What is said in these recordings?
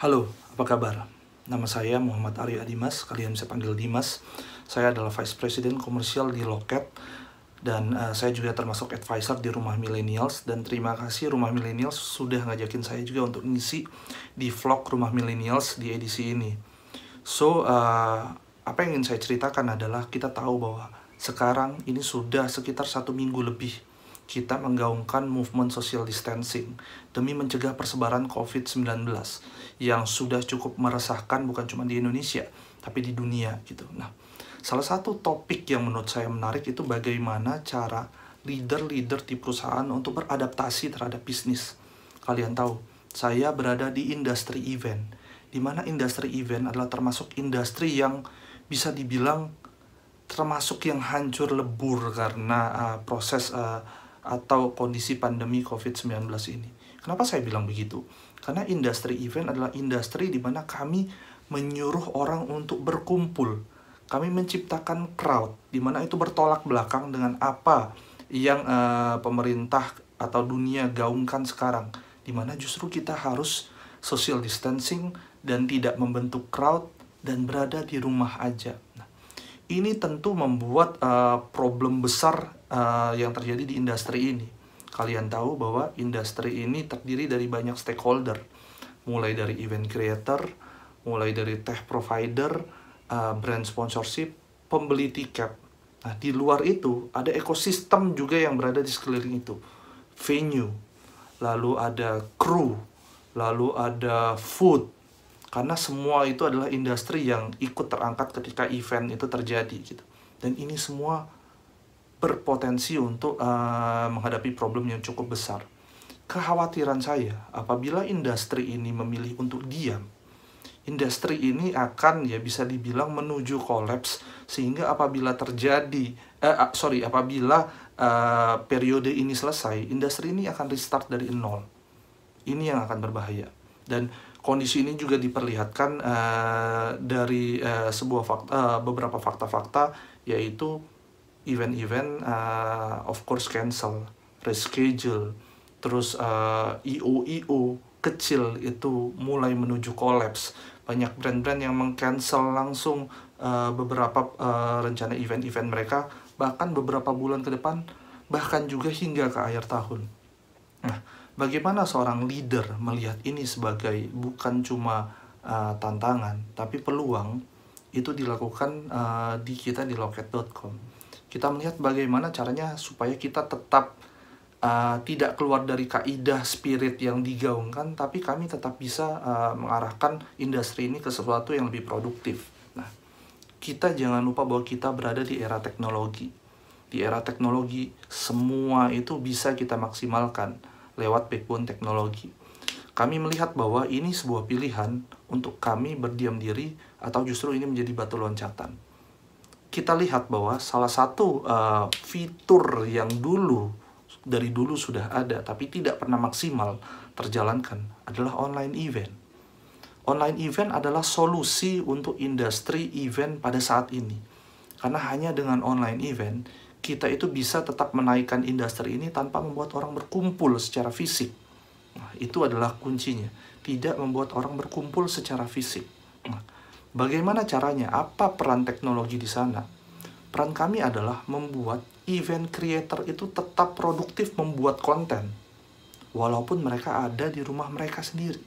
Halo, apa kabar? Nama saya Muhammad Arya Dimas, kalian bisa panggil Dimas. Saya adalah Vice President Komersial di Loket, dan saya juga termasuk advisor di Rumah Millennials. Dan terima kasih Rumah Millennials sudah ngajakin saya juga untuk ngisi di vlog Rumah Millennials di edisi ini. Apa yang ingin saya ceritakan adalah kita tahu bahwa sekarang ini sudah sekitar 1 minggu lebih kita menggaungkan movement social distancing demi mencegah persebaran COVID-19 yang sudah cukup meresahkan bukan cuma di Indonesia, tapi di dunia gitu. Nah, salah satu topik yang menurut saya menarik itu bagaimana cara leader-leader di perusahaan untuk beradaptasi terhadap bisnis. Kalian tahu, saya berada di industri event, di mana industri event adalah termasuk industri yang bisa dibilang termasuk yang hancur lebur karena proses atau kondisi pandemi COVID-19 ini. Kenapa saya bilang begitu? Karena industri event adalah industri di mana kami menyuruh orang untuk berkumpul. Kami menciptakan crowd, di mana itu bertolak belakang dengan apa yang pemerintah atau dunia gaungkan sekarang. Di mana justru kita harus social distancing dan tidak membentuk crowd dan berada di rumah aja. Nah, ini tentu membuat problem besar yang terjadi di industri ini. Kalian tahu bahwa industri ini terdiri dari banyak stakeholder, mulai dari event creator, mulai dari tech provider, brand sponsorship, pembeli tiket. Nah, di luar itu ada ekosistem juga yang berada di sekeliling itu. Venue, lalu ada kru, lalu ada food. Karena semua itu adalah industri yang ikut terangkat ketika event itu terjadi gitu. Dan ini semua berpotensi untuk menghadapi problem yang cukup besar. Kekhawatiran saya, apabila industri ini memilih untuk diam, industri ini akan bisa dibilang menuju kolaps, sehingga apabila periode ini selesai, industri ini akan restart dari nol. Ini yang akan berbahaya. Dan kondisi ini juga diperlihatkan dari beberapa fakta-fakta, yaitu event-event of course cancel, reschedule, terus IO kecil itu mulai menuju kolaps. Banyak brand-brand yang meng-cancel langsung beberapa rencana event-event mereka, bahkan beberapa bulan ke depan, bahkan juga hingga ke akhir tahun. Nah, bagaimana seorang leader melihat ini sebagai bukan cuma tantangan, tapi peluang? Itu dilakukan di loket.com. Kita melihat bagaimana caranya supaya kita tetap tidak keluar dari kaidah spirit yang digaungkan, tapi kami tetap bisa mengarahkan industri ini ke sesuatu yang lebih produktif. Nah, kita jangan lupa bahwa kita berada di era teknologi. Di era teknologi, semua itu bisa kita maksimalkan lewat backbone teknologi. Kami melihat bahwa ini sebuah pilihan untuk kami berdiam diri atau justru ini menjadi batu loncatan. Kita lihat bahwa salah satu fitur yang dari dulu sudah ada tapi tidak pernah maksimal terjalankan adalah online event. Online event adalah solusi untuk industri event pada saat ini. Karena hanya dengan online event, kita itu bisa tetap menaikkan industri ini tanpa membuat orang berkumpul secara fisik. Nah, itu adalah kuncinya. Tidak membuat orang berkumpul secara fisik. Nah, bagaimana caranya? Apa peran teknologi di sana? Peran kami adalah membuat event creator itu tetap produktif membuat konten, walaupun mereka ada di rumah mereka sendiri.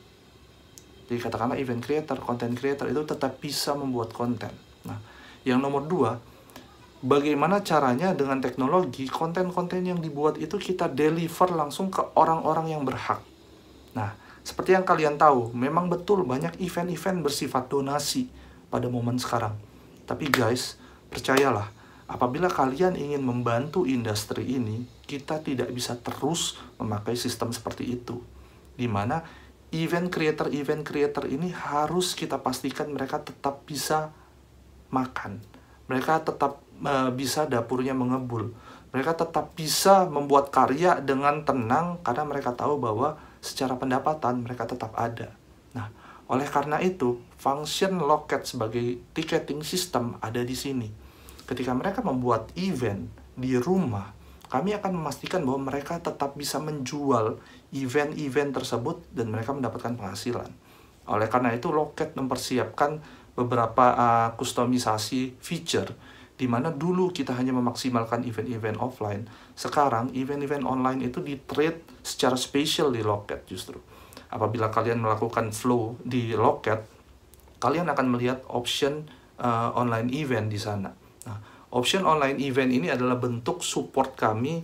Jadi katakanlah event creator, content creator itu tetap bisa membuat konten. Nah, yang nomor 2, bagaimana caranya dengan teknologi, konten-konten yang dibuat itu kita deliver langsung ke orang-orang yang berhak. Nah, seperti yang kalian tahu, memang betul banyak event-event bersifat donasi pada momen sekarang. Tapi guys, percayalah, apabila kalian ingin membantu industri ini, kita tidak bisa terus memakai sistem seperti itu. Di mana event creator ini harus kita pastikan mereka tetap bisa makan. Mereka tetap bisa dapurnya mengebul. Mereka tetap bisa membuat karya dengan tenang karena mereka tahu bahwa secara pendapatan mereka tetap ada. Nah, oleh karena itu, function Loket sebagai ticketing system ada di sini. Ketika mereka membuat event di rumah, kami akan memastikan bahwa mereka tetap bisa menjual event-event tersebut dan mereka mendapatkan penghasilan. Oleh karena itu, Loket mempersiapkan beberapa kustomisasi feature, di mana dulu kita hanya memaksimalkan event-event offline. Sekarang, event-event online itu di-treat secara spesial di Loket justru. Apabila kalian melakukan flow di Loket, kalian akan melihat option online event di sana. Nah, option online event ini adalah bentuk support kami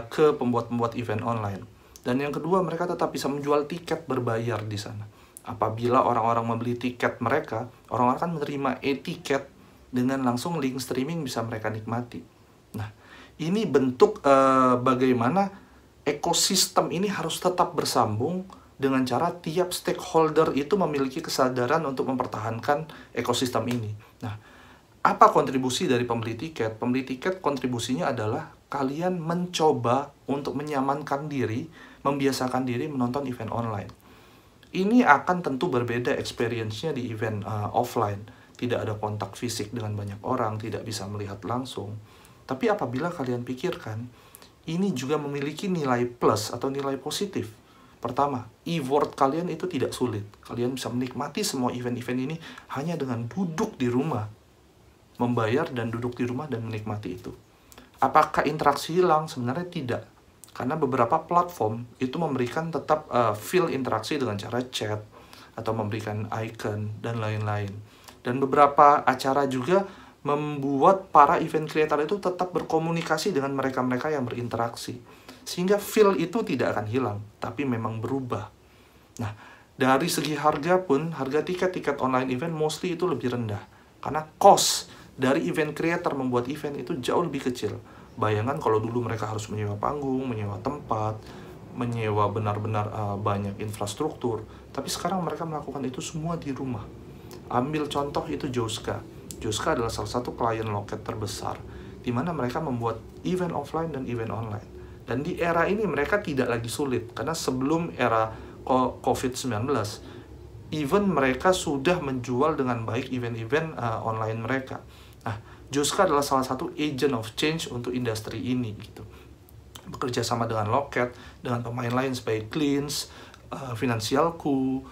ke pembuat-pembuat event online. Dan yang kedua, mereka tetap bisa menjual tiket berbayar di sana. Apabila orang-orang membeli tiket mereka, orang-orang akan menerima e-tiket dengan langsung link streaming bisa mereka nikmati. Nah, ini bentuk bagaimana ekosistem ini harus tetap bersambung dengan cara tiap stakeholder itu memiliki kesadaran untuk mempertahankan ekosistem ini. Nah, apa kontribusi dari pembeli tiket? Pembeli tiket kontribusinya adalah kalian mencoba untuk menyamankan diri, membiasakan diri menonton event online. Ini akan tentu berbeda experience-nya di event offline. Tidak ada kontak fisik dengan banyak orang, tidak bisa melihat langsung. Tapi apabila kalian pikirkan, ini juga memiliki nilai plus atau nilai positif. Pertama, e-board kalian itu tidak sulit. Kalian bisa menikmati semua event-event ini hanya dengan duduk di rumah. Membayar dan duduk di rumah dan menikmati itu. Apakah interaksi hilang? Sebenarnya tidak. Karena beberapa platform itu memberikan tetap feel interaksi dengan cara chat, atau memberikan icon, dan lain-lain. Dan beberapa acara juga membuat para event creator itu tetap berkomunikasi dengan mereka-mereka yang berinteraksi. Sehingga feel itu tidak akan hilang, tapi memang berubah. Nah, dari segi harga pun, harga tiket-tiket online event mostly itu lebih rendah. Karena cost dari event creator membuat event itu jauh lebih kecil. Bayangkan kalau dulu mereka harus menyewa panggung, menyewa tempat, menyewa benar-benar banyak infrastruktur. Tapi sekarang mereka melakukan itu semua di rumah. Ambil contoh itu Joska. Joska adalah salah satu klien Loket terbesar, di mana mereka membuat event offline dan event online. Dan di era ini mereka tidak lagi sulit, karena sebelum era COVID-19, even mereka sudah menjual dengan baik event-event online mereka. Nah, Joska adalah salah satu agent of change untuk industri ini, gitu. Bekerja sama dengan Loket, dengan pemain lain sebagai Cleans, Finansialku,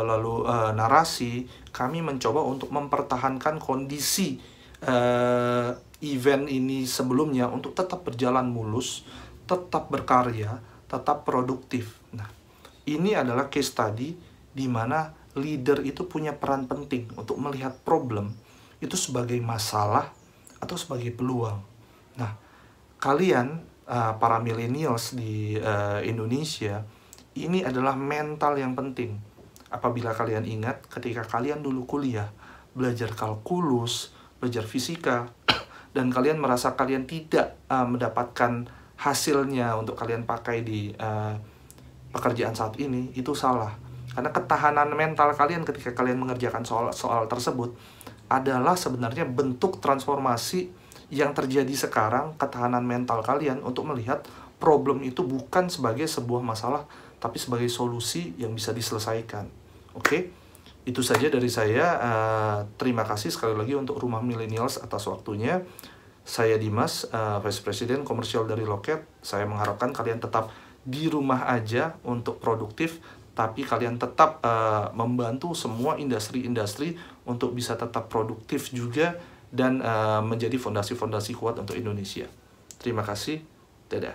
lalu Narasi, kami mencoba untuk mempertahankan kondisi event ini sebelumnya untuk tetap berjalan mulus, tetap berkarya, tetap produktif. Nah, ini adalah case study di mana leader itu punya peran penting untuk melihat problem itu sebagai masalah atau sebagai peluang. Nah, kalian para millennials di Indonesia, ini adalah mental yang penting. Apabila kalian ingat, ketika kalian dulu kuliah, belajar kalkulus, belajar fisika, dan kalian merasa kalian tidak mendapatkan hasilnya untuk kalian pakai di pekerjaan saat ini, itu salah. Karena ketahanan mental kalian ketika kalian mengerjakan soal tersebut adalah sebenarnya bentuk transformasi yang terjadi sekarang, ketahanan mental kalian untuk melihat problem itu bukan sebagai sebuah masalah, tapi sebagai solusi yang bisa diselesaikan. Oke, itu saja dari saya. Terima kasih sekali lagi untuk Rumah Millennials atas waktunya. Saya Dimas, Vice President Komersial dari Loket. Saya mengharapkan kalian tetap di rumah aja untuk produktif, tapi kalian tetap membantu semua industri-industri untuk bisa tetap produktif juga dan menjadi fondasi-fondasi kuat untuk Indonesia. Terima kasih. Dadah.